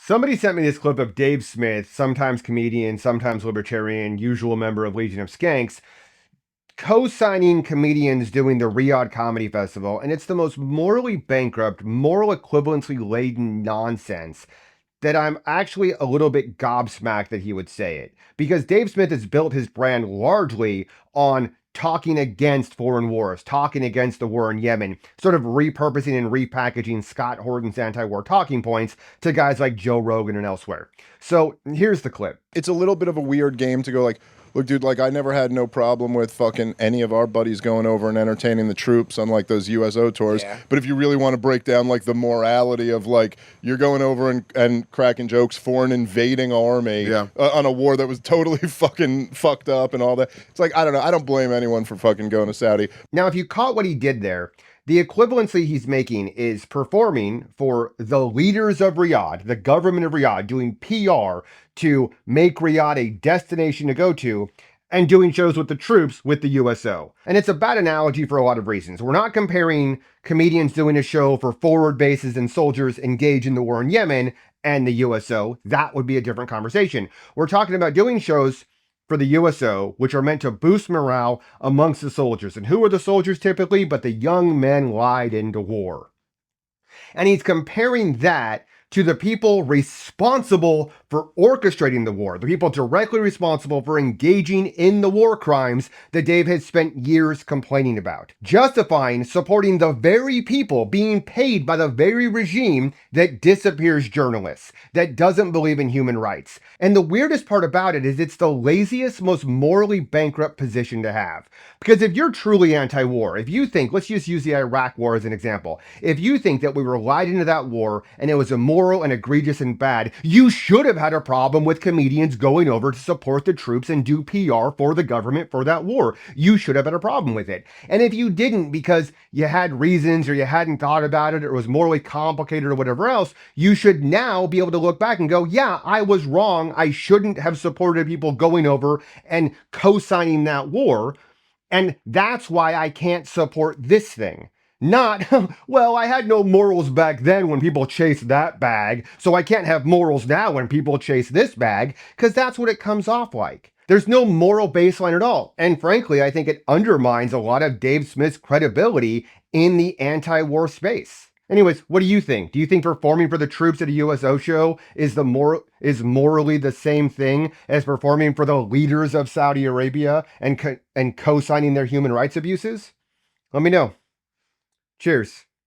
Somebody sent me this clip of Dave Smith, sometimes comedian, sometimes libertarian, usual member of Legion of Skanks, co-signing comedians doing the Riyadh Comedy Festival, and it's the most morally bankrupt, moral equivalency laden nonsense that I'm actually a little bit gobsmacked that he would say it. Because Dave Smith has built his brand largely on talking against foreign wars, talking against the war in Yemen, sort of repurposing and repackaging Scott Horton's anti-war talking points to guys like Joe Rogan and elsewhere. So here's the clip. It's a little bit of a weird game to go like, look, dude, like I never had no problem with fucking any of our buddies going over and entertaining the troops on like those USO tours. Yeah. But if you really want to break down like the morality of like you're going over and cracking jokes for an invading army on a war that was totally fucking fucked up and all that, it's like, I don't know. I don't blame anyone for fucking going to Saudi. Now, if you caught what he did there, the equivalency he's making is performing for the leaders of Riyadh, the government of Riyadh, doing PR to make Riyadh a destination to go to, and doing shows with the troops with the USO. And it's a bad analogy for a lot of reasons. We're not comparing comedians doing a show for forward bases and soldiers engaged in the war in Yemen and the USO. That would be a different conversation. We're talking about doing shows for the USO, which are meant to boost morale amongst the soldiers. And who are the soldiers typically? But the young men lied into war. And he's comparing that to the people responsible for orchestrating the war, the people directly responsible for engaging in the war crimes that Dave has spent years complaining about, justifying supporting the very people being paid by the very regime that disappears journalists, that doesn't believe in human rights. And the weirdest part about it is it's the laziest, most morally bankrupt position to have. Because if you're truly anti-war, if you think, let's just use the Iraq war as an example, if you think that we were lied into that war and it was immoral and egregious and bad, you should have had a problem with comedians going over to support the troops and do PR for the government for that war. You should have had a problem with it. And if you didn't because you had reasons or you hadn't thought about it or it was morally complicated or whatever else, you should now be able to look back and go, yeah, I was wrong. I shouldn't have supported people going over and co-signing that war. And that's why I can't support this thing. Not, well, I had no morals back then when people chased that bag, so I can't have morals now when people chase this bag, because that's what it comes off like. There's no moral baseline at all. And frankly, I think it undermines a lot of Dave Smith's credibility in the anti-war space. Anyways, what do you think? Do you think performing for the troops at a USO show is morally the same thing as performing for the leaders of Saudi Arabia and co-signing their human rights abuses? Let me know. Cheers.